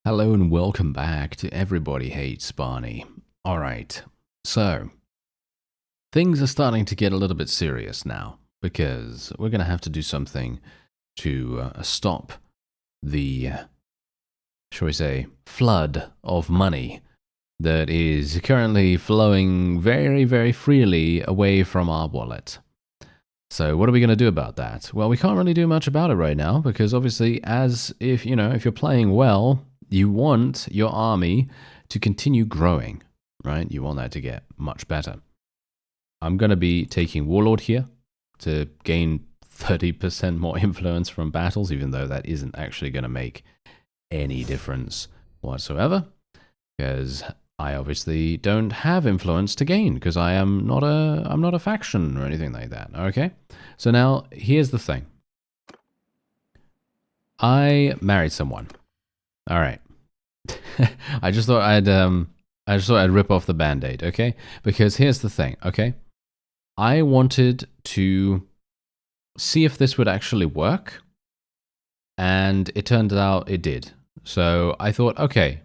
Hello and welcome back to Everybody Hates Barney. Alright, so things are starting to get a little bit serious now because we're going to have to do something to stop the, shall we say, flood of money that is currently flowing very, very freely away from our wallet. So what are we going to do about that? Well, we can't really do much about it right now because obviously if you're playing well, you want your army to continue growing, right? You want that to get much better. I'm going to be taking Warlord here to gain 30% more influence from battles, even though that isn't actually going to make any difference whatsoever, because I obviously don't have influence to gain, because I'm not a faction or anything like that, okay? So now, here's the thing. I married someone. All right. I just thought I'd rip off the band-aid, okay? Because here's the thing, okay? I wanted to see if this would actually work, and it turned out it did. So I thought, okay,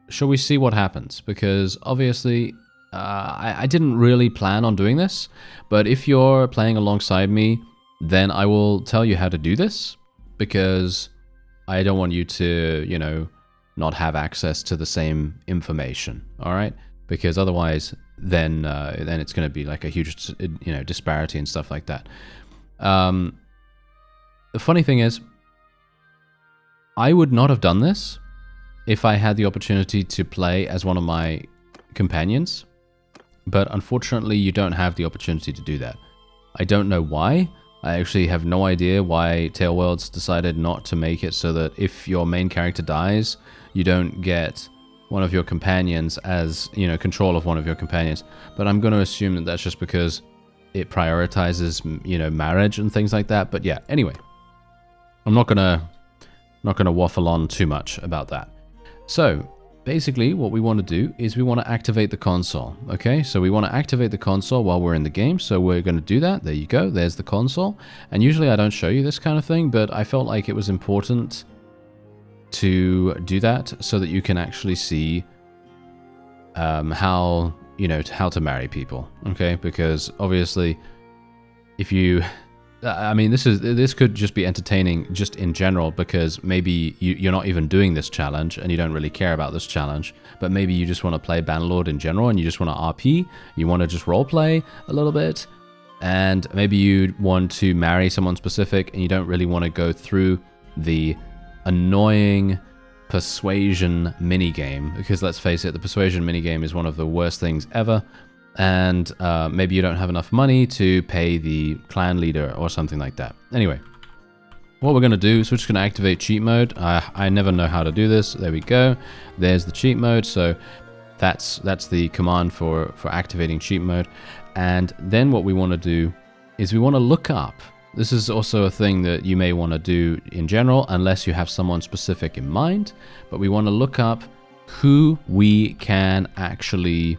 shall we see what happens? Because obviously, I didn't really plan on doing this, but if you're playing alongside me, then I will tell you how to do this, because I don't want you to, not have access to the same information, all right? Because otherwise, then it's going to be like a huge, disparity and stuff like that. The funny thing is, I would not have done this if I had the opportunity to play as one of my companions, but unfortunately, you don't have the opportunity to do that. I don't know why. I actually have no idea why Tailworlds decided not to make it so that if your main character dies, you don't get one of your companions as, control of one of your companions. But I'm going to assume that that's just because it prioritizes, marriage and things like that. But yeah, anyway, I'm not gonna waffle on too much about that. So basically, what we want to do is we want to activate the console. Okay, so we want to activate the console while we're in the game. So we're going to do that. There you go. There's the console. And usually I don't show you this kind of thing, but I felt like it was important to do that so that you can actually see how to marry people. Okay, because obviously, if you this could just be entertaining just in general, because maybe you're not even doing this challenge and you don't really care about this challenge, but maybe you just want to play Bannerlord in general and you just want to RP, you want to just roleplay a little bit, and maybe you want to marry someone specific and you don't really want to go through the annoying persuasion minigame, because let's face it, the persuasion minigame is one of the worst things ever. And maybe you don't have enough money to pay the clan leader or something like that. Anyway, what we're going to do is we're just going to activate cheat mode. I never know how to do this. There we go. There's the cheat mode. So that's the command for activating cheat mode. And then what we want to do is we want to look up. This is also a thing that you may want to do in general, unless you have someone specific in mind. But we want to look up who we can actually...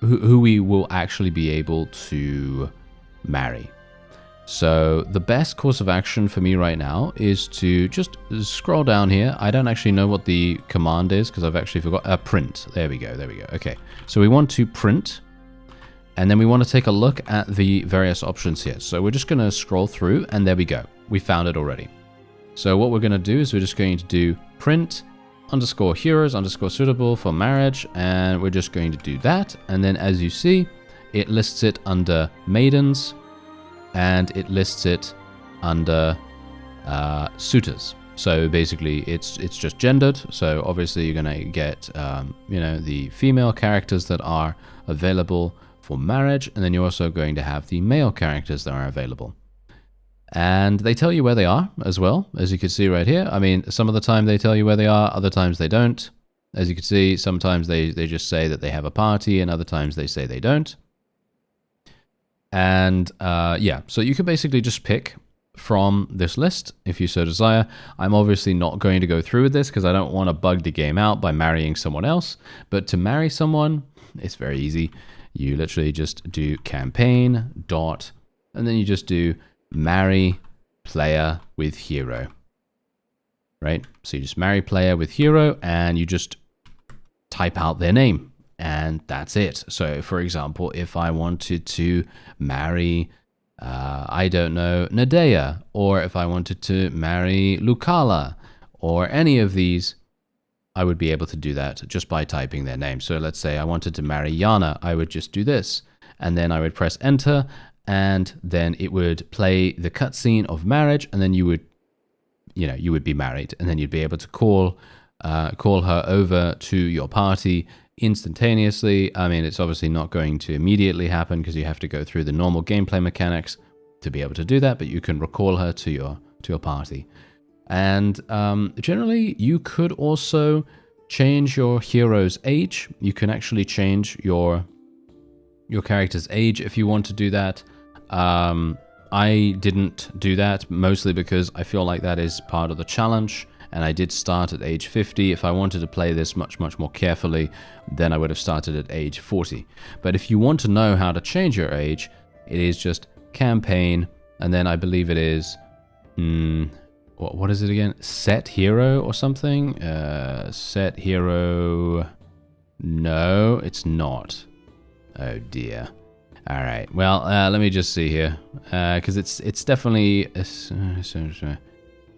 who we will actually be able to marry. So the best course of action for me right now is to just scroll down here. I don't actually know what the command is because I've actually forgot. Print. There we go. Okay. So we want to print, and then we want to take a look at the various options here. So we're just going to scroll through, and there we go. We found it already. So what we're going to do is we're just going to do print _ heroes _ suitable for marriage, and we're just going to do that. And then as you see, it lists it under maidens and it lists it under suitors. So basically it's just gendered. So obviously you're going to get the female characters that are available for marriage, and then you're also going to have the male characters that are available. And they tell you where they are as well, as you can see right here. I mean, some of the time they tell you where they are, other times they don't. As you can see, sometimes they just say that they have a party, and other times they say they don't. And yeah, so you can basically just pick from this list if you so desire. I'm obviously not going to go through with this because I don't want to bug the game out by marrying someone else. But to marry someone, it's very easy. You literally just do campaign dot, and then you just do marry player with hero, right? So you just marry player with hero and you just type out their name and that's it. So for example, if I wanted to marry, I don't know, Nadea, or if I wanted to marry Lucala or any of these, I would be able to do that just by typing their name. So let's say I wanted to marry Yana, I would just do this and then I would press enter and then it would play the cutscene of marriage and then you would, you know, you would be married and then you'd be able to call her over to your party instantaneously. I mean, it's obviously not going to immediately happen because you have to go through the normal gameplay mechanics to be able to do that, but you can recall her to your party. And generally, you could also change your hero's age. You can actually change your character's age if you want to do that. I didn't do that, mostly because I feel like that is part of the challenge, and I did start at age 50. If I wanted to play this much more carefully, then I would have started at age 40. But if you want to know how to change your age, it is just campaign, and then I believe it is... what is it again? Set hero or something? Set hero... No, it's not. Oh dear. All right. Well, let me just see here, because it's definitely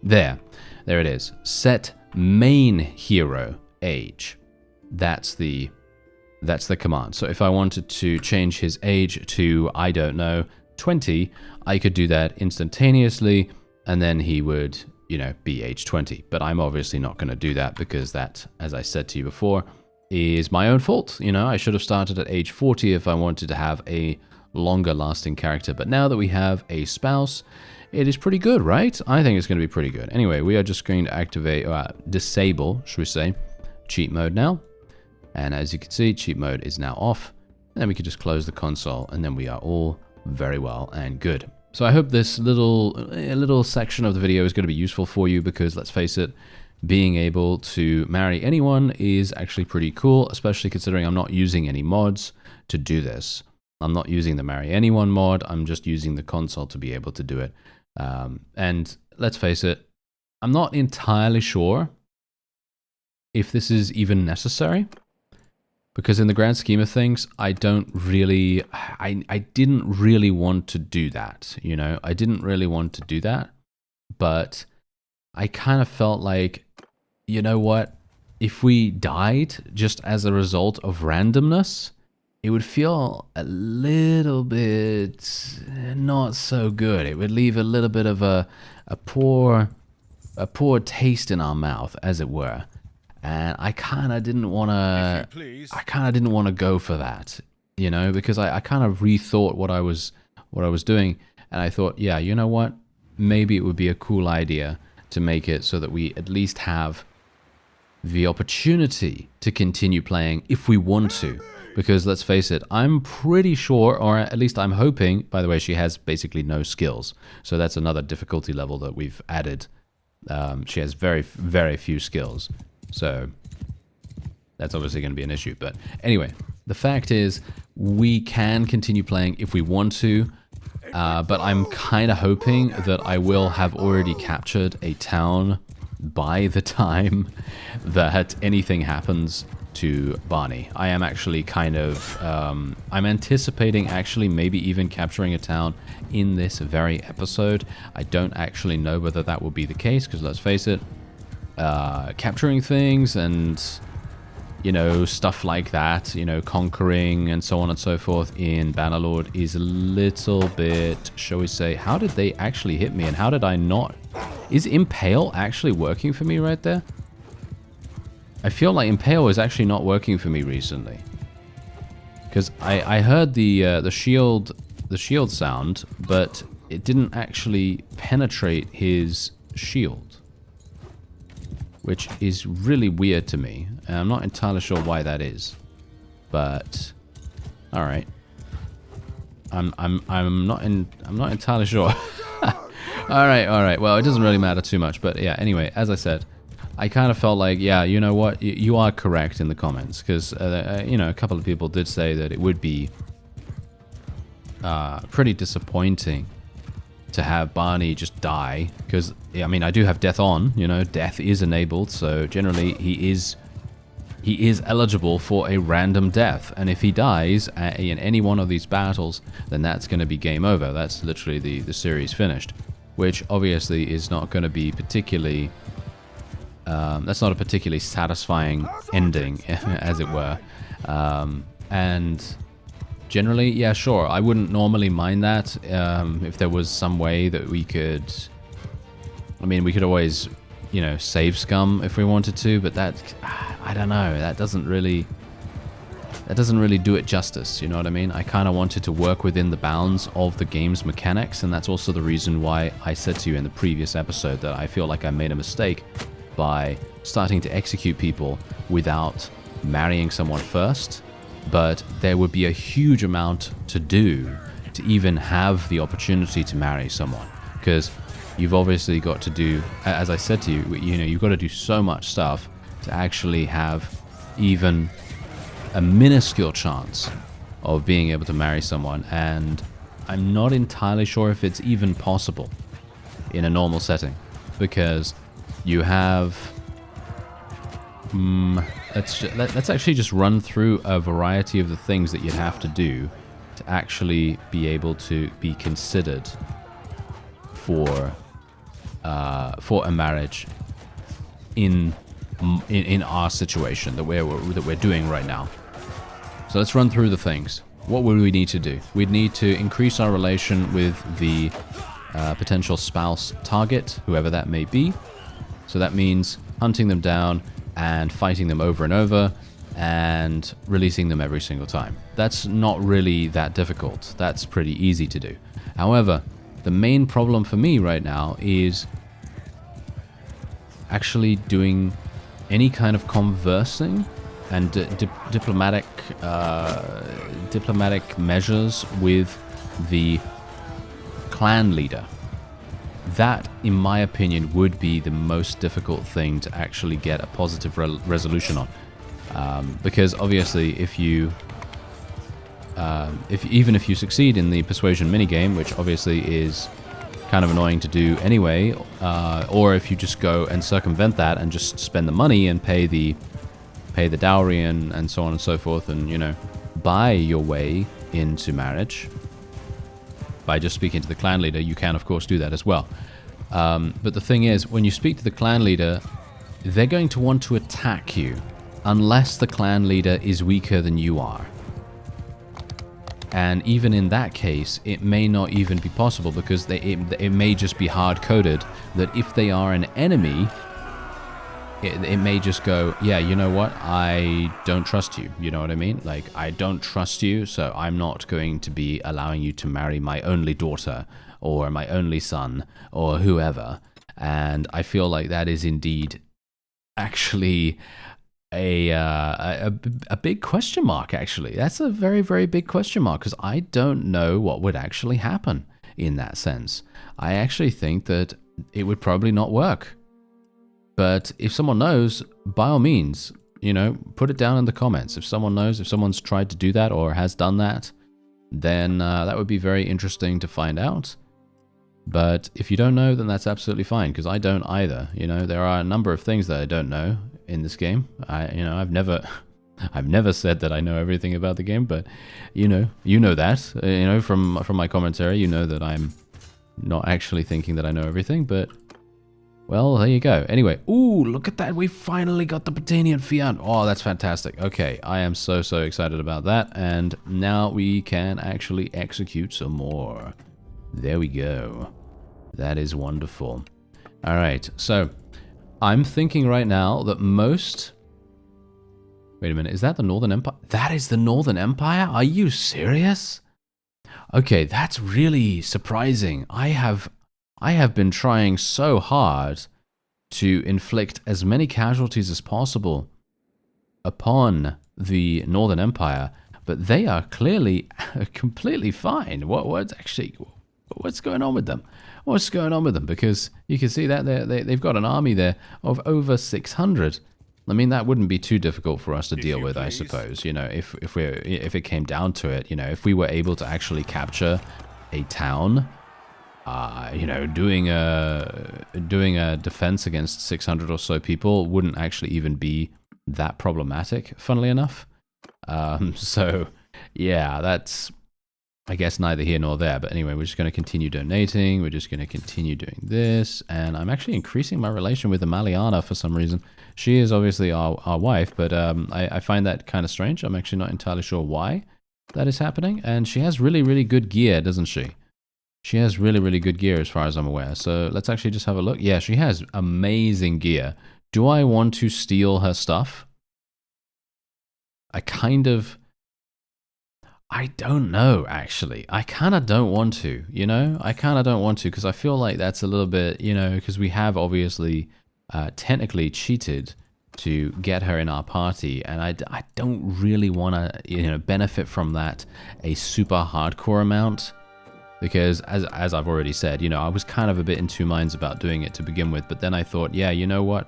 there. There it is. Set main hero age. That's the command. So if I wanted to change his age to, I don't know, 20, I could do that instantaneously, and then he would, you know, be age 20. But I'm obviously not going to do that because that, as I said to you before, is my own fault. You know, I should have started at age 40 if I wanted to have a longer lasting character. But now that we have a spouse, it is pretty good, right? I think it's going to be pretty good. Anyway, we are just going to activate, disable, should we say, cheat mode now. And as you can see, cheat mode is now off. And then we can just close the console and then we are all very well and good. So I hope this little section of the video is going to be useful for you because let's face it, being able to marry anyone is actually pretty cool, especially considering I'm not using any mods to do this. I'm not using the marry anyone mod, I'm just using the console to be able to do it. And let's face it, I'm not entirely sure if this is even necessary, because in the grand scheme of things, I didn't really want to do that, you know? I didn't really want to do that, but I kind of felt like, you know what? If we died just as a result of randomness, it would feel a little bit not so good. It would leave a little bit of a poor taste in our mouth, as it were. And I kind of didn't want to go for that, you know, because I kind of rethought what I was doing, and I thought, yeah, you know what? Maybe it would be a cool idea to make it so that we at least have the opportunity to continue playing if we want to. Because let's face it, I'm pretty sure, or at least I'm hoping, by the way, she has basically no skills. So that's another difficulty level that we've added. She has very, very few skills. So that's obviously going to be an issue. But anyway, the fact is we can continue playing if we want to. But I'm kind of hoping that I will have already captured a town by the time that anything happens to Barney. I am actually kind of, I'm anticipating actually maybe even capturing a town in this very episode. I don't actually know whether that will be the case, because let's face it, capturing things and, you know, stuff like that, you know, conquering and so on and so forth in Bannerlord is a little bit, shall we say, how did they actually hit me and how did I not? Is Impale actually working for me right there? I feel like Impale is actually not working for me recently. Because I heard the shield sound, but it didn't actually penetrate his shield, which is really weird to me. And I'm not entirely sure why that is, but all right. I'm not entirely sure. all right. Well, it doesn't really matter too much, but yeah. Anyway, as I said, I kind of felt like, yeah, you know what, you are correct in the comments, because you know, a couple of people did say that it would be pretty disappointing to have Barney just die, because, I mean, I do have death on, you know, death is enabled, so generally he is eligible for a random death, and if he dies in any one of these battles, then that's going to be game over. That's literally the series finished, which obviously is not going to be particularly, that's not a particularly satisfying ending, as it were, and generally, yeah, sure, I wouldn't normally mind that if there was some way that we could, I mean, we could always, you know, save scum if we wanted to, but that, I don't know, that doesn't really do it justice, you know what I mean? I kind of wanted to work within the bounds of the game's mechanics, and that's also the reason why I said to you in the previous episode that I feel like I made a mistake by starting to execute people without marrying someone first, but there would be a huge amount to do to even have the opportunity to marry someone, because you've obviously got to do, as I said to you, you know, you've got to do so much stuff to actually have even a minuscule chance of being able to marry someone, and I'm not entirely sure if it's even possible in a normal setting, because you have, let's actually just run through a variety of the things that you'd have to do to actually be able to be considered for a marriage in our situation that we're doing right now. So let's run through the things. What would we need to do? We'd need to increase our relation with the potential spouse target, whoever that may be. So that means hunting them down and fighting them over and over and releasing them every single time. That's not really that difficult. That's pretty easy to do. However, the main problem for me right now is actually doing any kind of conversing and diplomatic measures with the clan leader. That, in my opinion, would be the most difficult thing to actually get a positive resolution on, because obviously, if you even if you succeed in the persuasion minigame, which obviously is kind of annoying to do anyway, or if you just go and circumvent that and just spend the money and pay the dowry and so on and so forth, and, you know, buy your way into marriage by just speaking to the clan leader, you can of course do that as well. But the thing is, when you speak to the clan leader, they're going to want to attack you unless the clan leader is weaker than you are. And even in that case, it may not even be possible, because it may just be hard-coded that if they are an enemy, it may just go, yeah, you know what, I don't trust you, you know what I mean? Like, I don't trust you, so I'm not going to be allowing you to marry my only daughter, or my only son, or whoever. And I feel like that is indeed actually a big question mark, actually. That's a very, very big question mark, because I don't know what would actually happen in that sense. I actually think that it would probably not work. But if someone knows, by all means, you know, put it down in the comments. If someone knows, if someone's tried to do that or has done that, then that would be very interesting to find out. But if you don't know, then that's absolutely fine, because I don't either. You know, there are a number of things that I don't know in this game. I've never said that I know everything about the game, but you know that. You know, from my commentary, you know that I'm not actually thinking that I know everything, but well, there you go. Anyway, ooh, look at that. We finally got the Britannian Fiat. Oh, that's fantastic. Okay, I am so excited about that. And now we can actually execute some more. There we go. That is wonderful. All right, so I'm thinking right now that most... Wait a minute, is that the Northern Empire? That is the Northern Empire? Are you serious? Okay, that's really surprising. I have been trying so hard to inflict as many casualties as possible upon the Northern Empire, but they are clearly completely fine. What's going on with them? What's going on with them? Because you can see that they've got an army there of over 600. I mean, that wouldn't be too difficult for us to deal with, I suppose. You know, if it came down to it, you know, if we were able to actually capture a town, you know, doing a defense against 600 or so people wouldn't actually even be that problematic, funnily enough. So, yeah, that's, I guess, neither here nor there. But anyway, we're just going to continue donating. We're just going to continue doing this. And I'm actually increasing my relation with Amaliana for some reason. She is obviously our wife, but I find that kind of strange. I'm actually not entirely sure why that is happening. And she has really, really good gear, doesn't she? She has really, really good gear as far as I'm aware. So let's actually just have a look. Yeah, she has amazing gear. Do I want to steal her stuff? I don't know, actually. I kind of don't want to, you know? I kind of don't want to because I feel like that's a little bit, you know, because we have obviously technically cheated to get her in our party, and I don't really want to, you know, benefit from that a super hardcore amount. Because as I've already said, you know, I was kind of a bit in two minds about doing it to begin with, but then I thought, yeah, you know what?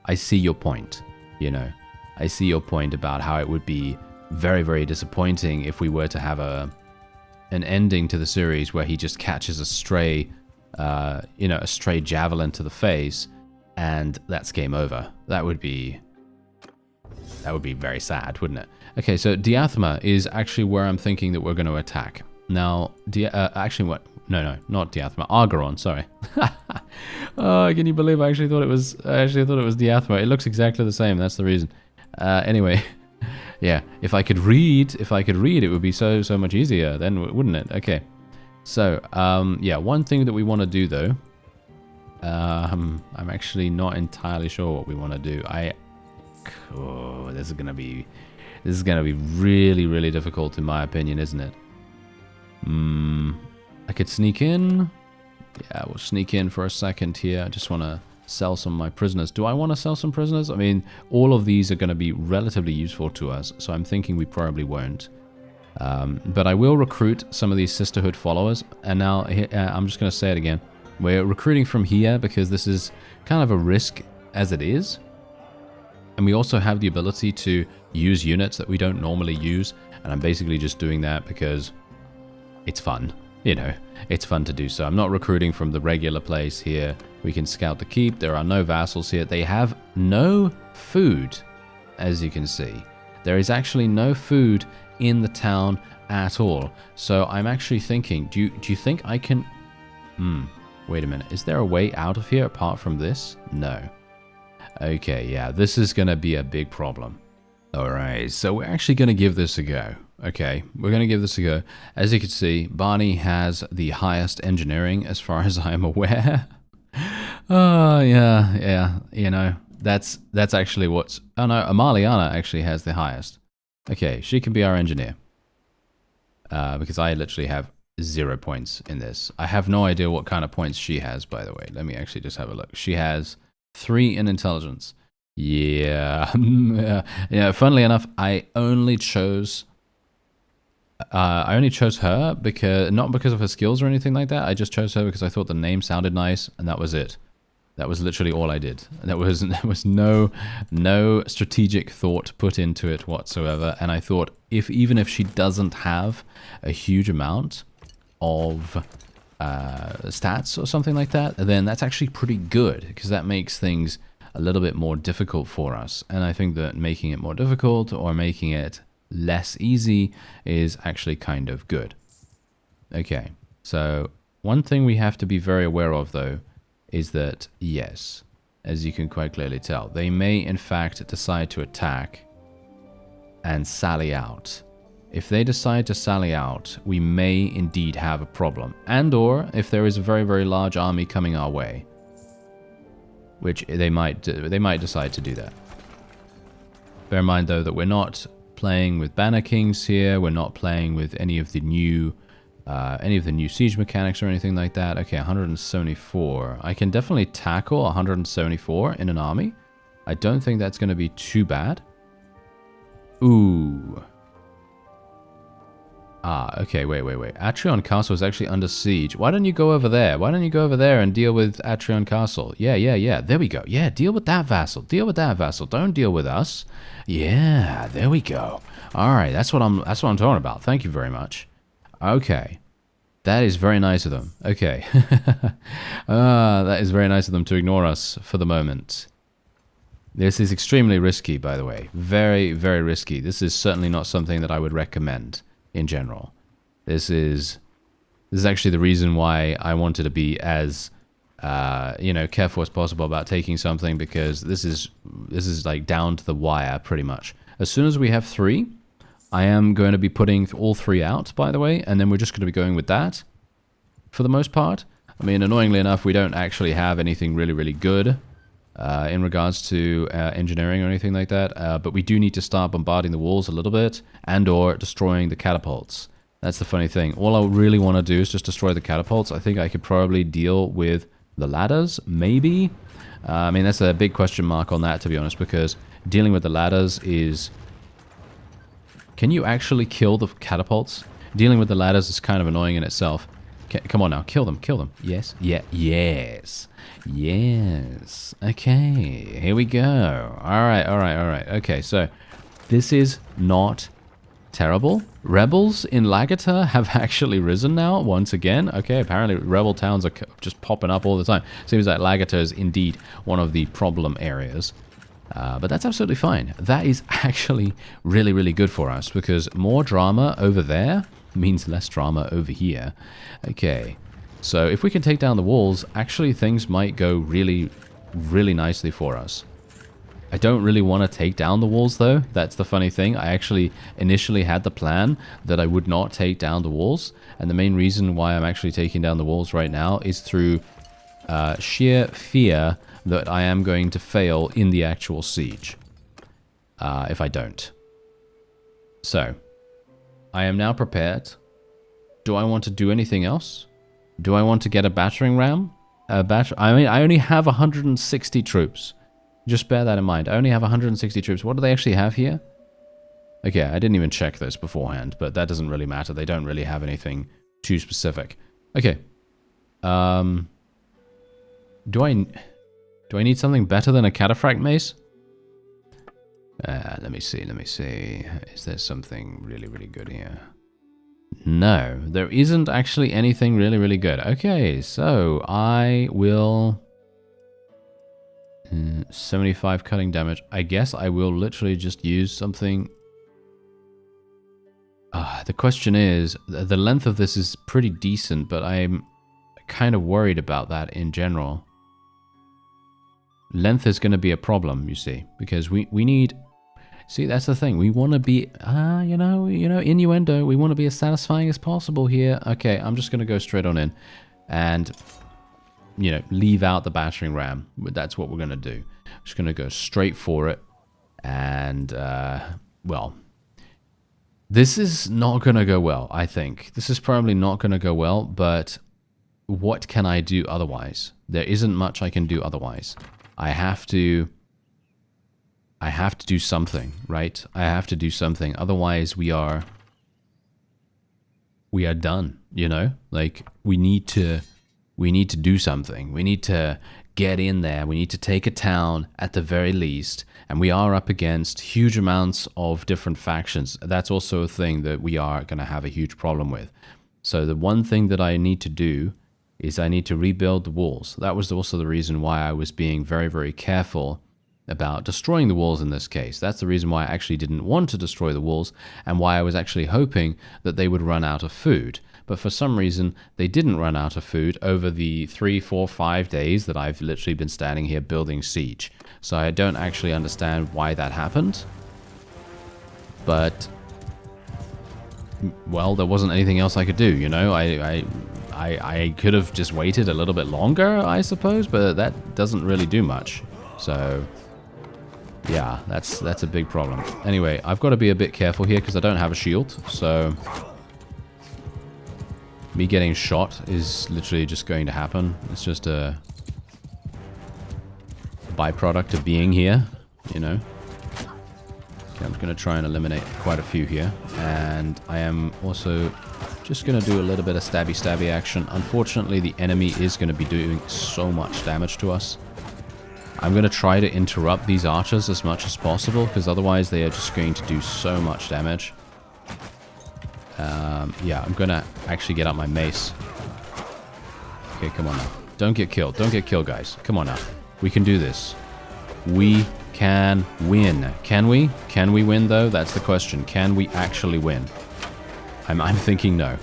I see your point, you know. I see your point about how it would be very, very disappointing if we were to have an ending to the series where he just catches a stray, you know, a stray javelin to the face, and that's game over. That would be very sad, wouldn't it? Okay, so Diathma is actually where I'm thinking that we're going to attack. Now, actually, what? No, not Diathma. Argoron, sorry. Oh, can you believe I actually thought it was? Diathma. It looks exactly the same. That's the reason. Anyway, yeah. If I could read, it would be so much easier. Then, wouldn't it? Okay. So, yeah. One thing that we want to do, though. I'm actually not entirely sure what we want to do. Oh, this is gonna be really, really difficult in my opinion, isn't it? I could sneak in. Yeah, we'll sneak in for a second here. I just want to sell some of my prisoners. Do I want to sell some prisoners? I mean, all of these are going to be relatively useful to us, so I'm thinking we probably won't. But I will recruit some of these Sisterhood followers. And now, I'm just going to say it again. We're recruiting from here because this is kind of a risk as it is. And we also have the ability to use units that we don't normally use. And I'm basically just doing that because it's fun, you know, it's fun to do so. I'm not recruiting from the regular place here. We can scout the keep. There are no vassals here. They have no food, as you can see. There is actually no food in the town at all. So I'm actually thinking, do you think I can... wait a minute. Is there a way out of here apart from this? No. Okay, yeah, this is going to be a big problem. All right, so we're actually going to give this a go. Okay, we're going to give this a go. As you can see, Barney has the highest engineering as far as I'm aware. Oh, yeah, you know, that's actually what's... Oh, no, Amaliana actually has the highest. Okay, she can be our engineer. Because I literally have 0 points in this. I have no idea what kind of points she has, by the way. Let me actually just have a look. She has 3 in intelligence. Yeah, yeah. Funnily enough, I only chose her because not because of her skills or anything like that. I just chose her because I thought the name sounded nice, and that was it. That was literally all I did. There was no strategic thought put into it whatsoever. And I thought even if she doesn't have a huge amount of stats or something like that, then that's actually pretty good because that makes things a little bit more difficult for us. And I think that making it more difficult or making it less easy is actually kind of good. Okay, so one thing we have to be very aware of though is that, yes, as you can quite clearly tell, they may in fact decide to attack and sally out. If they decide to sally out, we may indeed have a problem. And or if there is a very, very large army coming our way, which they might decide to do that. Bear in mind though that we're not playing with Banner Kings here. We're not playing with any of the new siege mechanics or anything like that. Okay, 174. I can definitely tackle 174 in an army. I don't think that's going to be too bad. Ooh. Ah, okay, wait. Atrion Castle is actually under siege. Why don't you go over there? Why don't you go over there and deal with Atrion Castle? Yeah. There we go. Yeah, deal with that vassal. Don't deal with us. Yeah, there we go. All right, that's what I'm talking about. Thank you very much. Okay. That is very nice of them. Okay. That is very nice of them to ignore us for the moment. This is extremely risky, by the way. Very, very risky. This is certainly not something that I would recommend in general. This is actually the reason why I wanted to be as, you know, careful as possible about taking something, because this is like down to the wire pretty much. As soon as we have 3, I am going to be putting all 3 out, by the way, and then we're just going to be going with that for the most part. I mean, annoyingly enough, we don't actually have anything really, really good in regards to engineering or anything like that, but we do need to start bombarding the walls a little bit and or destroying the catapults. That's the funny thing. All I really want to do is just destroy the catapults. I think I could probably deal with the ladders, maybe. I mean, that's a big question mark on that, to be honest, because dealing with the ladders is... Can you actually kill the catapults? Dealing with the ladders is kind of annoying in itself. Come on now, kill them, kill them. Yes, yeah, yes, yes. Okay, here we go. All right. Okay, so this is not terrible. Rebels in Lagater have actually risen now, once again. Okay, apparently rebel towns are just popping up all the time. Seems like Lagater is indeed one of the problem areas. But that's absolutely fine. That is actually really, really good for us, because more drama over there means less drama over here. Okay, so if we can take down the walls, actually things might go really, really nicely for us. I don't really want to take down the walls, though. That's the funny thing. I actually initially had the plan that I would not take down the walls, and the main reason why I'm actually taking down the walls right now is through sheer fear that I am going to fail in the actual siege if I don't. So, I am now prepared. Do I want to do anything else? Do I want to get a battering ram? I mean, I only have 160 troops. Just bear that in mind. I only have 160 troops. What do they actually have here? Okay, I didn't even check this beforehand, but that doesn't really matter. They don't really have anything too specific. Okay. Do I need something better than a cataphract mace? Let me see. Is there something really, really good here? No, there isn't actually anything really, really good. Okay, so I will... 75 cutting damage. I guess I will literally just use something... the question is, the length of this is pretty decent, but I'm kind of worried about that in general. Length is going to be a problem, you see, because we need... See, that's the thing. We want to be, you know, innuendo. We want to be as satisfying as possible here. Okay, I'm just going to go straight on in and, you know, leave out the battering ram. That's what we're going to do. Just going to go straight for it. And, well, this is not going to go well, I think. This is probably not going to go well, but what can I do otherwise? There isn't much I can do otherwise. I have to do something, right? I have to do something. Otherwise, we are done, you know? Like, we need to do something. We need to get in there. We need to take a town at the very least. And we are up against huge amounts of different factions. That's also a thing that we are going to have a huge problem with. So the one thing that I need to do is I need to rebuild the walls. That was also the reason why I was being very, very careful about destroying the walls in this case. That's the reason why I actually didn't want to destroy the walls, and why I was actually hoping that they would run out of food. But for some reason, they didn't run out of food over the 3, 4, 5 days that I've literally been standing here building siege. So I don't actually understand why that happened. But, well, there wasn't anything else I could do, you know? I could have just waited a little bit longer, I suppose, but that doesn't really do much. So... yeah, that's a big problem. Anyway, I've got to be a bit careful here because I don't have a shield, so me getting shot is literally just going to happen. It's just a byproduct of being here, you know. Okay, I'm just going to try and eliminate quite a few here, and I am also just going to do a little bit of stabby action. Unfortunately, the enemy is going to be doing so much damage to us. I'm going to try to interrupt these archers as much as possible, because otherwise they are just going to do so much damage. Yeah, I'm gonna actually get out my mace. Okay, come on now. Don't get killed. Don't get killed, guys. Come on now. We can do this. We can win. Can we? Can we win, though? That's the question. Can we actually win? I'm thinking no.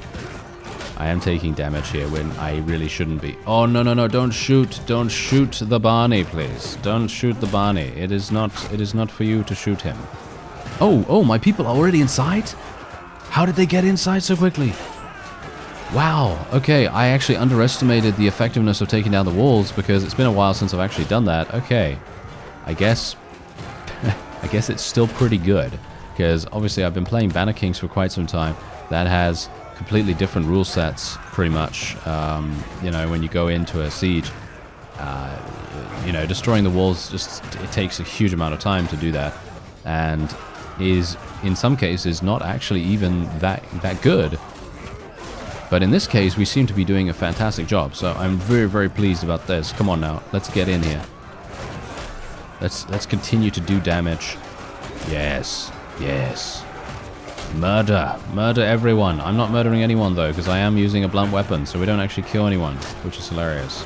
I am taking damage here when I really shouldn't be. Oh, no, no, no. Don't shoot. Don't shoot the Barney, please. Don't shoot the Barney. It is not for you to shoot him. Oh, my people are already inside? How did they get inside so quickly? Wow. Okay, I actually underestimated the effectiveness of taking down the walls because it's been a while since I've actually done that. Okay. I guess it's still pretty good because obviously I've been playing Banner Kings for quite some time. That has completely different rule sets, pretty much. You know, when you go into a siege, you know, destroying the walls it takes a huge amount of time to do that, and is in some cases not actually even that good. But in this case, we seem to be doing a fantastic job. So I'm very, very pleased about this. Come on now, let's get in here. Let's continue to do damage. Yes, yes. Murder everyone. I'm not murdering anyone though, because I am using a blunt weapon, so we don't actually kill anyone, which is hilarious.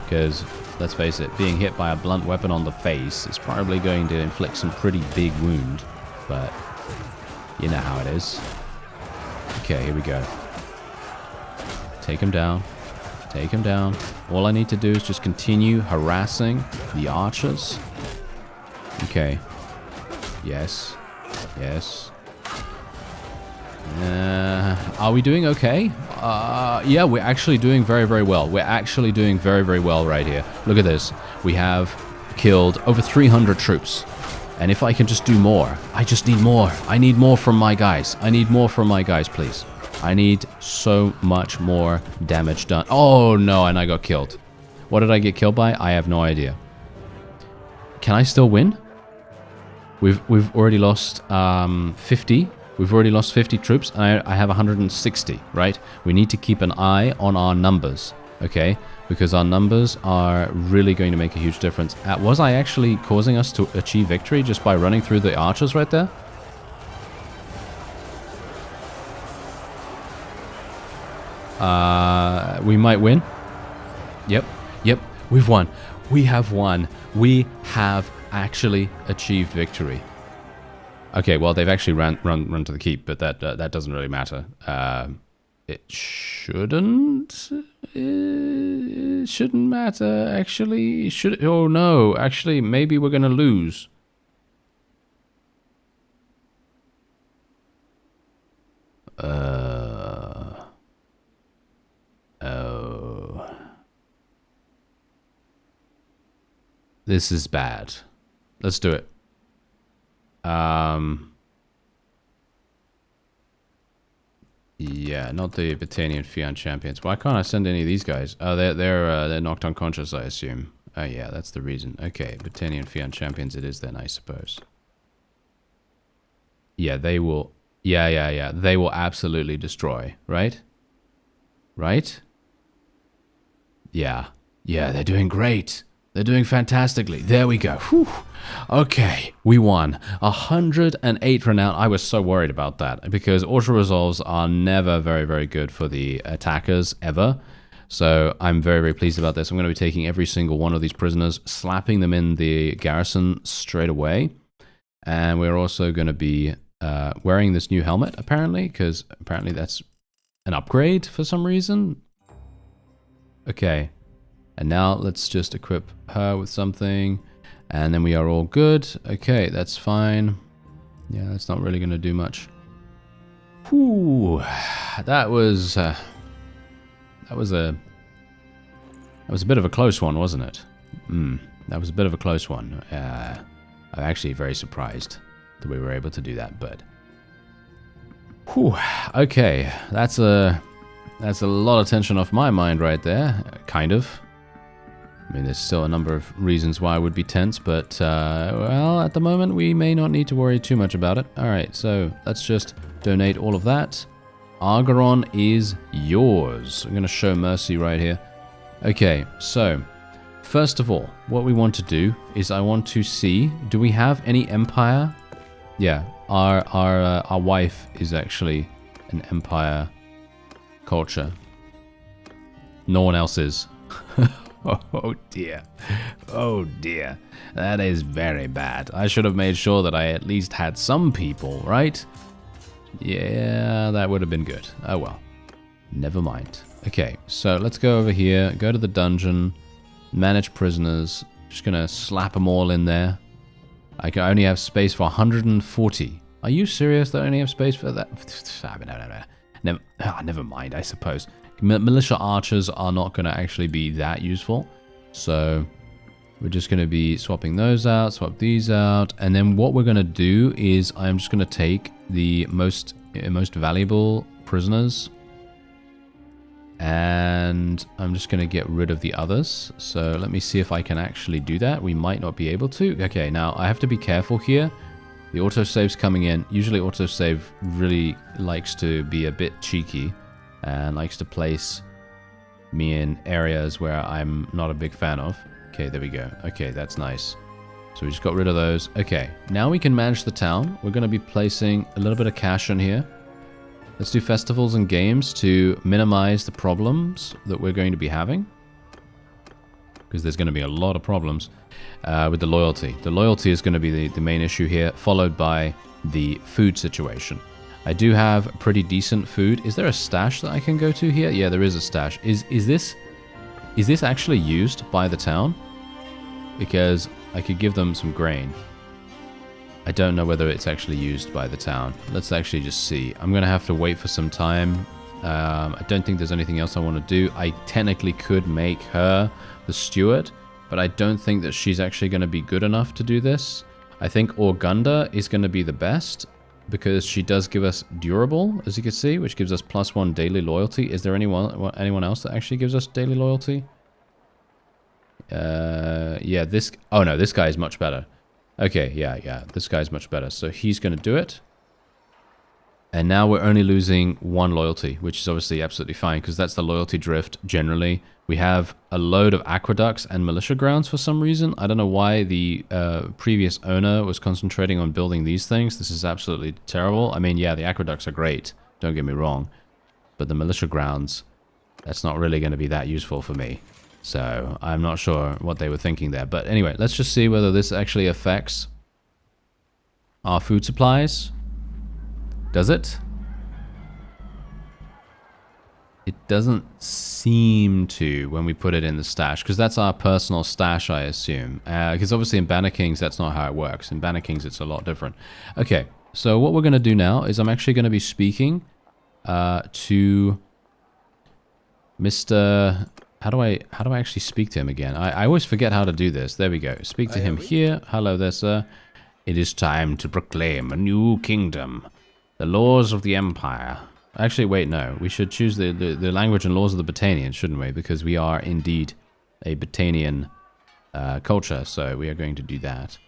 Because, let's face it, being hit by a blunt weapon on the face is probably going to inflict some pretty big wound, but you know how it is. Okay, here we go. Take him down. Take him down. All I need to do is just continue harassing the archers. Okay. Yes. Yes. Are we doing okay? Yeah, we're actually doing very, very well. We're actually doing very, very well right here. Look at this. We have killed over 300 troops. And if I can just do more, I just need more. I need more from my guys. I need more from my guys, please. I need so much more damage done. Oh, no, and I got killed. What did I get killed by? I have no idea. Can I still win? We've already lost 50. We've already lost 50 troops. I have 160, right? We need to keep an eye on our numbers, okay? Because our numbers are really going to make a huge difference. Was I actually causing us to achieve victory just by running through the archers right there? We might win. Yep. Yep. We've won. We have won. We have actually achieved victory. Okay, well, they've actually run to the keep, but that doesn't really matter. It shouldn't. It shouldn't matter, actually. Oh, no. Actually, maybe we're going to lose. Oh. This is bad. Let's do it. Yeah, not the Battanian Fian champions. Why can't I send any of these guys? Oh, they're knocked unconscious, I assume. Oh yeah, that's the reason. Okay, Battanian Fian champions it is then, I suppose. Yeah, they will. Yeah. They will absolutely destroy, right? Right? Yeah. Yeah, they're doing great. They're doing fantastically. There we go. Whew. Okay, we won. 108 renown. I was so worried about that because auto-resolves are never very, very good for the attackers, ever. So I'm very, very pleased about this. I'm going to be taking every single one of these prisoners, slapping them in the garrison straight away. And we're also going to be wearing this new helmet, apparently, because apparently that's an upgrade for some reason. Okay. And now let's just equip her with something. And then we are all good. Okay, that's fine. Yeah, that's not really going to do much. Whew. That was a bit of a close one, wasn't it? That was a bit of a close one. I'm actually very surprised that we were able to do that, but... Whew. Okay, that's a lot of tension off my mind right there, kind of. I mean, there's still a number of reasons why I would be tense, but, well, at the moment, we may not need to worry too much about it. Alright, so let's just donate all of that. Argeron is yours. I'm going to show mercy right here. Okay, so, first of all, what we want to do is I want to see, do we have any empire? Yeah, our wife is actually an empire culture. No one else is. Oh dear. Oh dear. That is very bad. I should have made sure that I at least had some people, right? Yeah, that would have been good. Oh well. Never mind. Okay, so let's go over here, go to the dungeon, manage prisoners. Just gonna slap them all in there. I can only have space for 140. Are you serious that I only have space for that? No. Never mind, I suppose. Militia archers are not going to actually be that useful. So we're just going to be swapping those out, swap these out. And then what we're going to do is I'm just going to take the most valuable prisoners. And I'm just going to get rid of the others. So let me see if I can actually do that. We might not be able to. Okay, now I have to be careful here. The autosave's coming in. Usually autosave really likes to be a bit cheeky and likes to place me in areas where I'm not a big fan of. Okay, there we go. Okay, that's nice. So we just got rid of those. Okay, now we can manage the town. We're going to be placing a little bit of cash in here. Let's do festivals and games to minimize the problems that we're going to be having. Because there's going to be a lot of problems with the loyalty. The loyalty is going to be the main issue here, followed by the food situation. I do have pretty decent food. Is there a stash that I can go to here? Yeah, there is a stash. Is this actually used by the town? Because I could give them some grain. I don't know whether it's actually used by the town. Let's actually just see. I'm going to have to wait for some time. I don't think there's anything else I want to do. I technically could make her the steward, but I don't think that she's actually going to be good enough to do this. I think Orgunda is going to be the best because she does give us durable, as you can see, which gives us +1 daily loyalty. Is there anyone else that actually gives us daily loyalty? Yeah, this... Oh no, this guy is much better. Okay, yeah, this guy's much better. So he's going to do it. And now we're only losing 1 loyalty, which is obviously absolutely fine, because that's the loyalty drift generally. We have a load of aqueducts and militia grounds for some reason. I don't know why the previous owner was concentrating on building these things. This is absolutely terrible. I mean, yeah, the aqueducts are great. Don't get me wrong. But the militia grounds, that's not really going to be that useful for me. So I'm not sure what they were thinking there. But anyway, let's just see whether this actually affects our food supplies. Does it? It doesn't seem to when we put it in the stash, because that's our personal stash, I assume. Because obviously in Banner Kings, that's not how it works. In Banner Kings, it's a lot different. Okay, so what we're going to do now is I'm actually going to be speaking to Mr... How do I actually speak to him again? I always forget how to do this. There we go. Speak to him here. Hello there, sir. It is time to proclaim a new kingdom. The laws of the Empire. Actually, wait, no. We should choose the language and laws of the Botanians, shouldn't we? Because we are indeed a Botanian culture, so we are going to do that.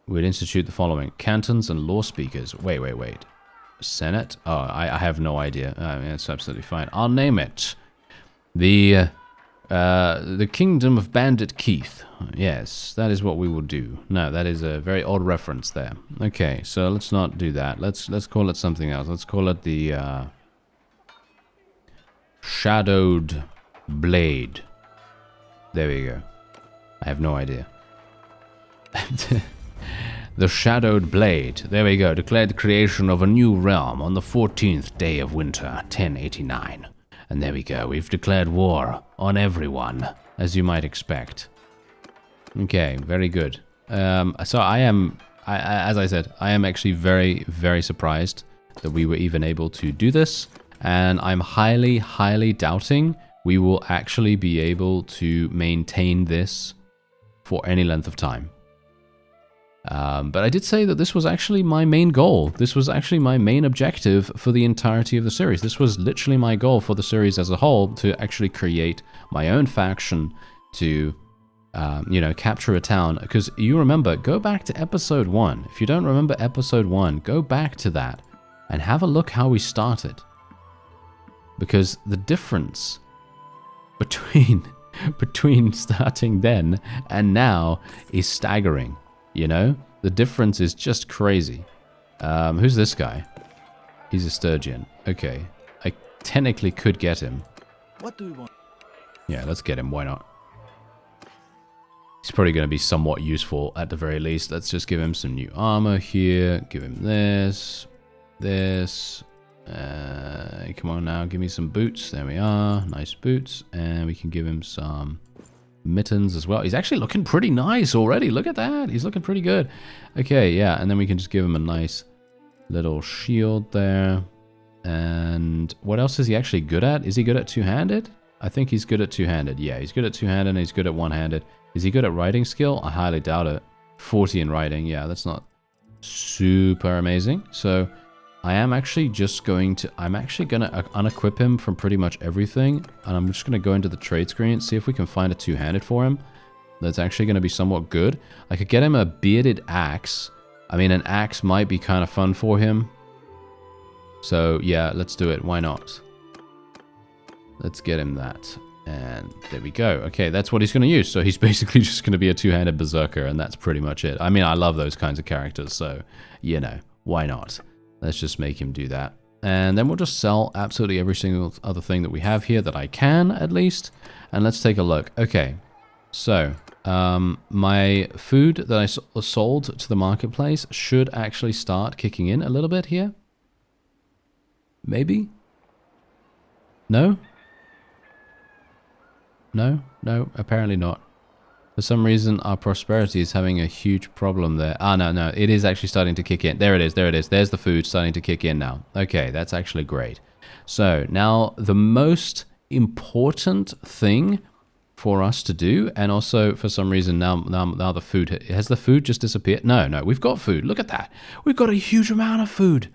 We'd institute the following. Cantons and law speakers. Wait. Senate? Oh, I have no idea. That's absolutely fine. I'll name it. The Kingdom of Bandit Keith. Yes, that is what we will do. No, that is a very odd reference there. Okay, so let's not do that. Let's call it something else. Let's call it the Shadowed Blade. There we go. I have no idea. The Shadowed Blade. There we go. Declared the creation of a new realm on the 14th day of winter, 1089. And there we go. We've declared war on everyone, as you might expect. Okay, very good. So as I said, I am actually very, very surprised that we were even able to do this. And I'm highly, highly doubting we will actually be able to maintain this for any length of time. But I did say that this was actually my main goal. This was actually my main objective for the entirety of the series. This was literally my goal for the series as a whole, to actually create my own faction, to, you know, capture a town. Because you remember, go back to episode 1. If you don't remember episode 1, go back to that and have a look how we started. Because the difference between starting then and now is staggering. You know, the difference is just crazy. Who's this guy? He's a sturgeon. Okay. I technically could get him. What do we want? Yeah, let's get him. Why not? He's probably going to be somewhat useful at the very least. Let's just give him some new armor here. Give him this. This. Come on now. Give me some boots. There we are. Nice boots. And we can give him some mittens as well. He's actually looking pretty nice already. Look at that. He's looking pretty good. Okay, yeah. And then we can just give him a nice little shield there. And what else is he actually good at? Is he good at two-handed? I think he's good at two-handed. Yeah, he's good at two-handed and he's good at one-handed. Is he good at writing skill? I highly doubt it. 40 in writing. Yeah, that's not super amazing. So I am actually just going to... I'm actually going to unequip him from pretty much everything. And I'm just going to go into the trade screen and see if we can find a two-handed for him. That's actually going to be somewhat good. I could get him a bearded axe. I mean, an axe might be kind of fun for him. So, yeah, let's do it. Why not? Let's get him that. And there we go. Okay, that's what he's going to use. So he's basically just going to be a two-handed berserker, and that's pretty much it. I mean, I love those kinds of characters, so, you know, why not? Let's just make him do that. And then we'll just sell absolutely every single other thing that we have here that I can, at least. And let's take a look. Okay, so my food that I sold to the marketplace should actually start kicking in a little bit here. Maybe? No? No, apparently not. For some reason, our prosperity is having a huge problem there. Ah, no, it is actually starting to kick in. There it is. There's the food starting to kick in now. Okay, that's actually great. So, now the most important thing for us to do, and also for some reason now the food... Has the food just disappeared? No, we've got food. Look at that. We've got a huge amount of food.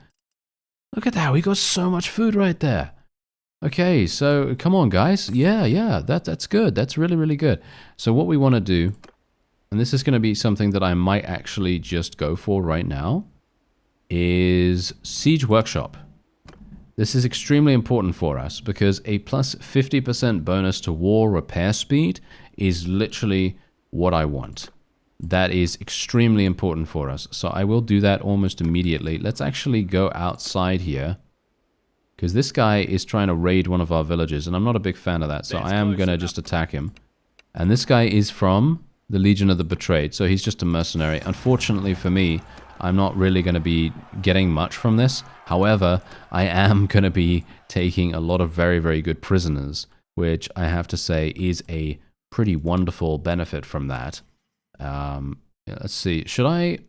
Look at that. We got so much food right there. Okay, so come on, guys. Yeah, that's good. That's really, really good. So what we want to do, and this is going to be something that I might actually just go for right now, is Siege Workshop. This is extremely important for us because a plus 50% bonus to war repair speed is literally what I want. That is extremely important for us. So I will do that almost immediately. Let's actually go outside here. Because this guy is trying to raid one of our villages, and I'm not a big fan of that, so I am going to just attack him. And this guy is from the Legion of the Betrayed, so he's just a mercenary. Unfortunately for me, I'm not really going to be getting much from this. However, I am going to be taking a lot of very, very good prisoners, which I have to say is a pretty wonderful benefit from that. Let's see, should I...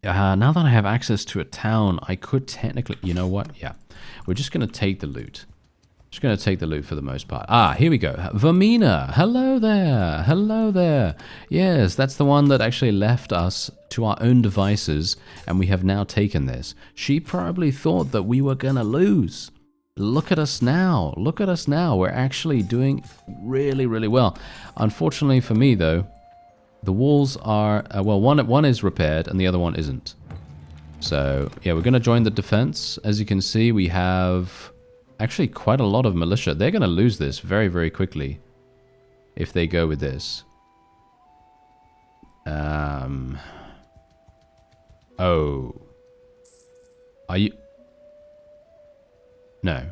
now that I have access to a town, I could technically... You know what? Yeah. We're just going to take the loot. Just going to take the loot for the most part. Ah, here we go. Vermina. Hello there. Hello there. Yes, that's the one that actually left us to our own devices, and we have now taken this. She probably thought that we were going to lose. Look at us now. Look at us now. We're actually doing really, really well. Unfortunately for me, though, the walls are, well, one is repaired and the other one isn't. So, yeah, we're going to join the defense. As you can see, we have actually quite a lot of militia. They're going to lose this very, very quickly if they go with this. Oh. Are you... No.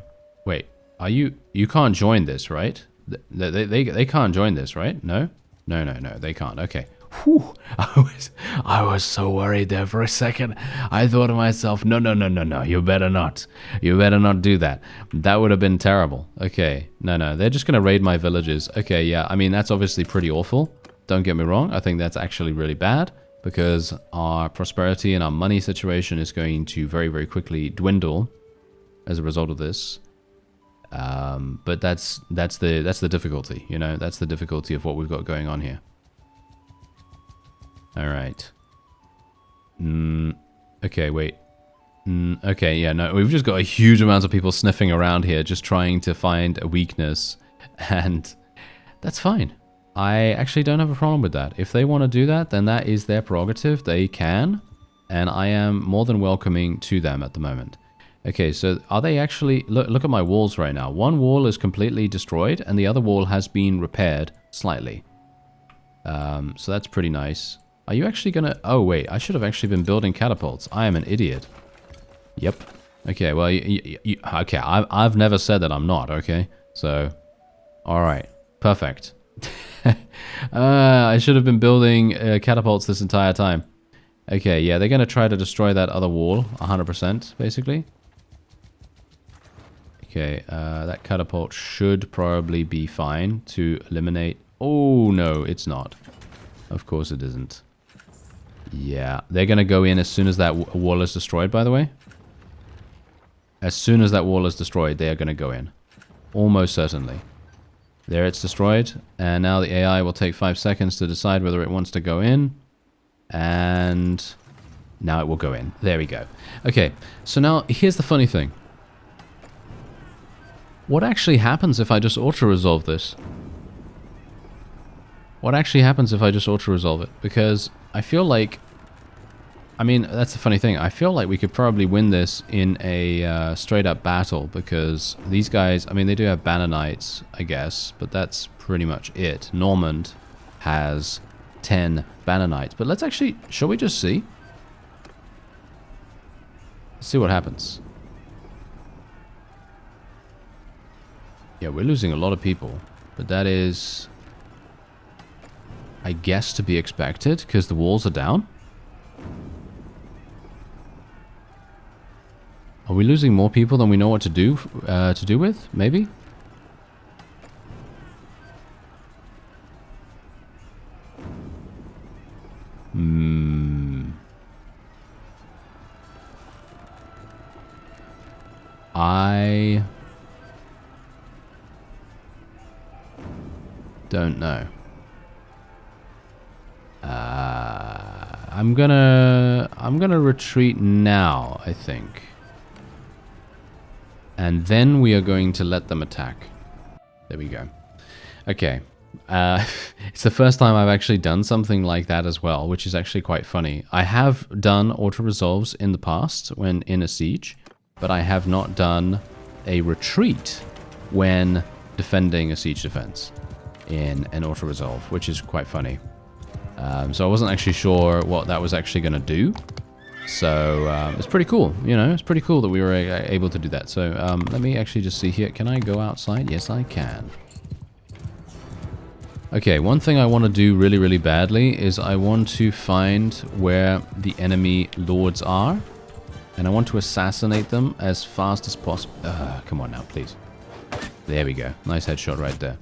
Wait. Are you... You can't join this, right? They can't join this, right? No? No, they can't. Okay. Whew. I was so worried there for a second. I thought to myself, no, you better not. You better not do that. That would have been terrible. Okay. No, they're just going to raid my villages. Okay, yeah, I mean, that's obviously pretty awful. Don't get me wrong. I think that's actually really bad because our prosperity and our money situation is going to very, very quickly dwindle as a result of this. But that's the difficulty, you know. That's the difficulty of what we've got going on here. All right. Okay, wait. Okay, yeah, no, we've just got a huge amount of people sniffing around here, just trying to find a weakness, and that's fine. I actually don't have a problem with that. If they want to do that, then that is their prerogative. They can, and I am more than welcoming to them at the moment. Okay, so are they actually... Look at my walls right now. One wall is completely destroyed, and the other wall has been repaired slightly. So that's pretty nice. Are you actually going to... Oh, wait. I should have actually been building catapults. I am an idiot. Yep. Okay, well, okay, I've never said that I'm not, okay? So, alright. Perfect. I should have been building catapults this entire time. Okay, yeah, they're going to try to destroy that other wall, 100%, basically. Okay, that catapult should probably be fine to eliminate... Oh, no, it's not. Of course it isn't. Yeah, they're going to go in as soon as that wall is destroyed, by the way. As soon as that wall is destroyed, they are going to go in. Almost certainly. There it's destroyed, and now the AI will take 5 seconds to decide whether it wants to go in. And now it will go in. There we go. Okay, so now here's the funny thing. What actually happens if I just auto-resolve this? What actually happens if I just auto-resolve it? Because I feel like... I mean, that's the funny thing. I feel like we could probably win this in a straight-up battle, because these guys... I mean, they do have Banner Knights, I guess, but that's pretty much it. Normand has 10 Banner Knights. But let's actually... Shall we just see? Let's see what happens. Yeah, we're losing a lot of people. But that is... I guess to be expected, because the walls are down. Are we losing more people than we know what to do with? Maybe? I don't know. I'm gonna retreat now, I think. And then we are going to let them attack. There we go. Okay. It's the first time I've actually done something like that as well, which is actually quite funny. I have done auto-resolves in the past when in a siege, but I have not done a retreat when defending a siege defense in an auto-resolve, which is quite funny. So I wasn't actually sure what that was actually going to do. So it's pretty cool, you know, it's pretty cool that we were able to do that. So let me actually just see here. Can I go outside? Yes, I can. Okay, one thing I want to do really, really badly is I want to find where the enemy lords are. And I want to assassinate them as fast as possible. Come on now, please. There we go. Nice headshot right there.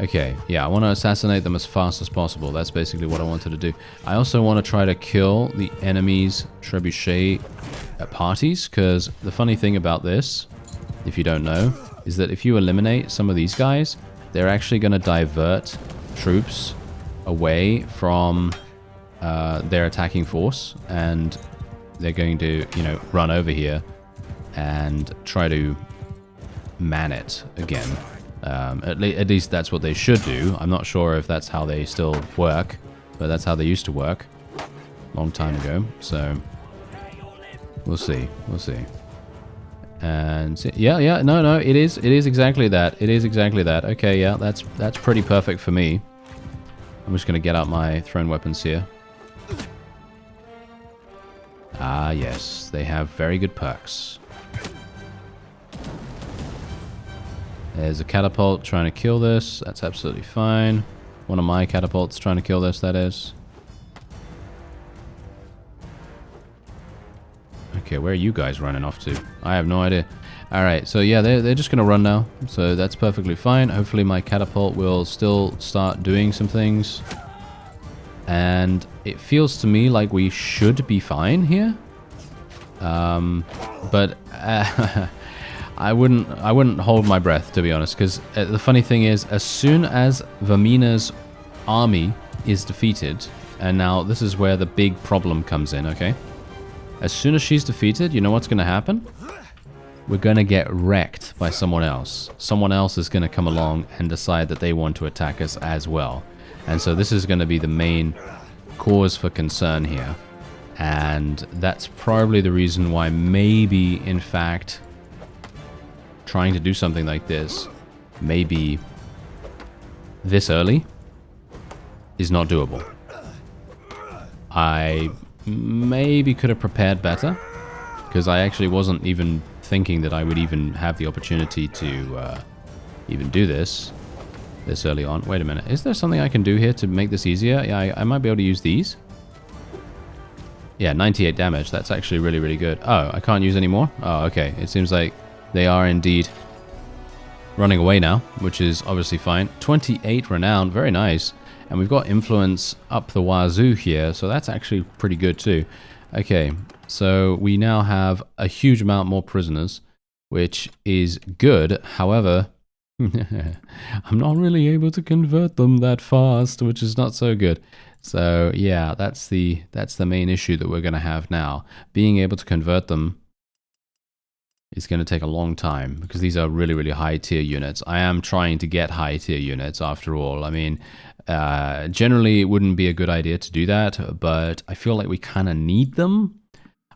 Okay, yeah, I want to assassinate them as fast as possible. That's basically what I wanted to do. I also want to try to kill the enemy's trebuchet parties, because the funny thing about this, if you don't know, is that if you eliminate some of these guys, they're actually going to divert troops away from their attacking force, and they're going to, you know, run over here and try to man it again. At least that's what they should do. I'm not sure if that's how they still work, but that's how they used to work long time ago. So we'll see. We'll see. And yeah, no, it is exactly that. It is exactly that. Okay, yeah, that's pretty perfect for me. I'm just gonna get out my thrown weapons here. Ah, yes, they have very good perks. There's a catapult trying to kill this. That's absolutely fine. One of my catapults trying to kill this, that is. Okay, where are you guys running off to? I have no idea. Alright, so yeah, they're just going to run now. So that's perfectly fine. Hopefully my catapult will still start doing some things. And it feels to me like we should be fine here. But... I wouldn't hold my breath, to be honest, because the funny thing is, as soon as Vamina's army is defeated, and now this is where the big problem comes in, okay? As soon as she's defeated, you know what's going to happen? We're going to get wrecked by someone else. Someone else is going to come along and decide that they want to attack us as well. And so this is going to be the main cause for concern here. And that's probably the reason why maybe, in fact... trying to do something like this, maybe this early, is not doable. I maybe could have prepared better, because I actually wasn't even thinking that I would even have the opportunity to even do this early on. Wait a minute. Is there something I can do here to make this easier? Yeah, I might be able to use these. Yeah, 98 damage. That's actually really, really good. Oh, I can't use any more? Oh, okay. It seems like they are indeed running away now, which is obviously fine. 28 renown. Very nice. And we've got influence up the wazoo here, so that's actually pretty good too. Okay, so we now have a huge amount more prisoners, which is good. However, I'm not really able to convert them that fast, which is not so good. So yeah, that's the main issue that we're going to have now. Being able to convert them is going to take a long time because these are really, really high tier units. I am trying to get high tier units after all. I mean, generally it wouldn't be a good idea to do that, but I feel like we kind of need them.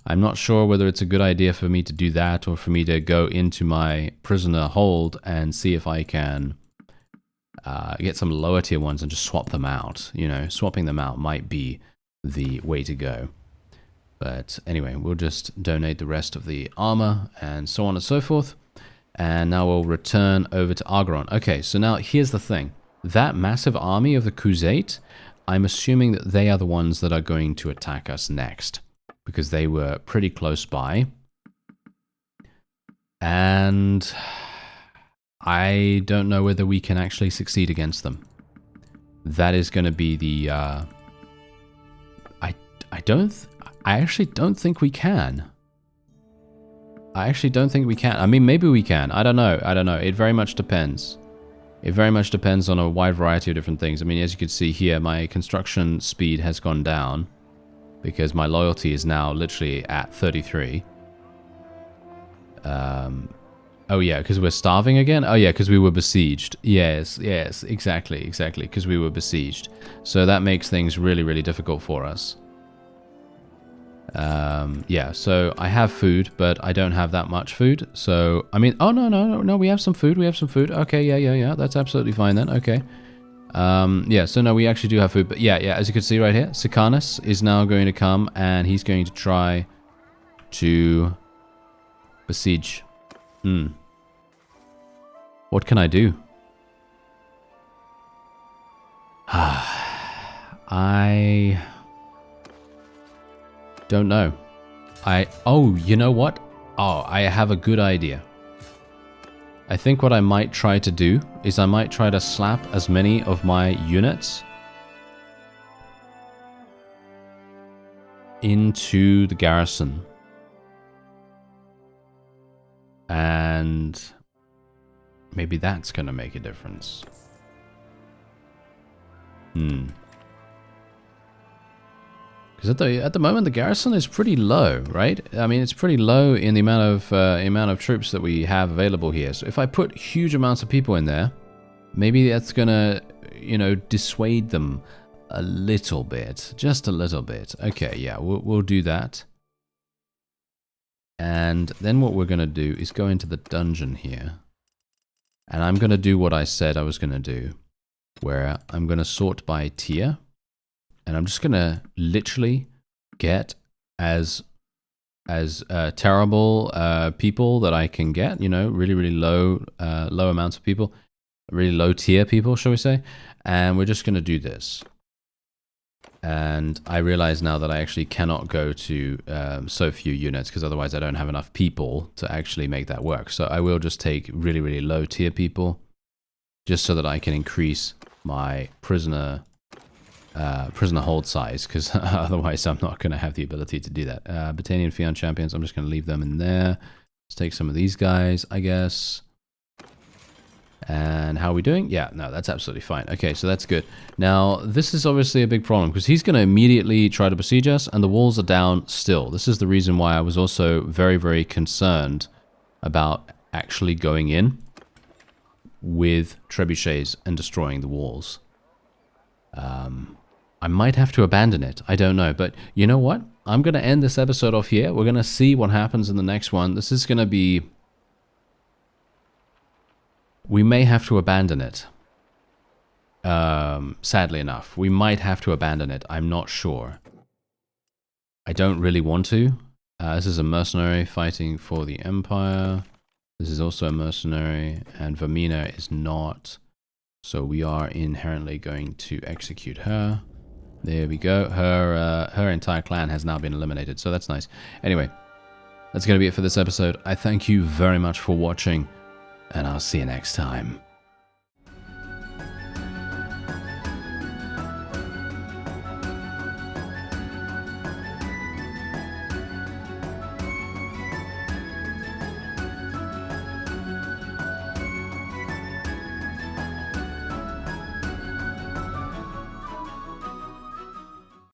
I'm not sure whether it's a good idea for me to do that or for me to go into my prisoner hold and see if I can get some lower tier ones and just swap them out. You know, swapping them out might be the way to go. But anyway, we'll just donate the rest of the armor and so on and so forth. And now we'll return over to Argeron. Okay, so now here's the thing. That massive army of the Crusade, I'm assuming that they are the ones that are going to attack us next, because they were pretty close by. And I don't know whether we can actually succeed against them. That is going to be the... I actually don't think we can. I actually don't think we can. I mean, maybe we can. I don't know. I don't know. It very much depends. It very much depends on a wide variety of different things. I mean, as you can see here, my construction speed has gone down because my loyalty is now literally at 33. Oh yeah, because we're starving again? Oh yeah, because we were besieged. Yes, exactly, because we were besieged. So that makes things really, really difficult for us. Yeah, so I have food, but I don't have that much food. So, I mean, oh, no, we have some food, Okay, yeah, that's absolutely fine then, okay. Yeah, so no, we actually do have food, but yeah, as you can see right here, Sicanus is now going to come, and he's going to try to besiege. What can I do? I don't know. Oh, you know what? Oh, I have a good idea. I think what I might try to do is I might try to slap as many of my units into the garrison. And maybe that's going to make a difference. Because at the moment the garrison is pretty low, right? I mean, it's pretty low in the amount of troops that we have available here. So if I put huge amounts of people in there, maybe that's gonna, you know, dissuade them a little bit, just a little bit. Okay, yeah, we'll do that. And then what we're gonna do is go into the dungeon here, and I'm gonna do what I said I was gonna do, where I'm gonna sort by tier. And I'm just gonna literally get as terrible people that I can get. You know, really, really low amounts of people, really low tier people, shall we say? And we're just gonna do this. And I realize now that I actually cannot go to so few units because otherwise I don't have enough people to actually make that work. So I will just take really, really low tier people, just so that I can increase my prisoner hold size, because otherwise I'm not going to have the ability to do that. Battanian Fion champions, I'm just going to leave them in there. Let's take some of these guys, I guess. And how are we doing? Yeah, no, that's absolutely fine. Okay, so that's good. Now, this is obviously a big problem, because he's going to immediately try to besiege us, and the walls are down still. This is the reason why I was also very, very concerned about actually going in with trebuchets and destroying the walls. I might have to abandon it. I don't know. But you know what? I'm going to end this episode off here. We're going to see what happens in the next one. This is going to be... We may have to abandon it. Sadly enough. We might have to abandon it. I'm not sure. I don't really want to. This is a mercenary fighting for the Empire. This is also a mercenary, and Vermina is not. So we are inherently going to execute her. There we go. Her entire clan has now been eliminated, so that's nice. Anyway, that's going to be it for this episode. I thank you very much for watching, and I'll see you next time.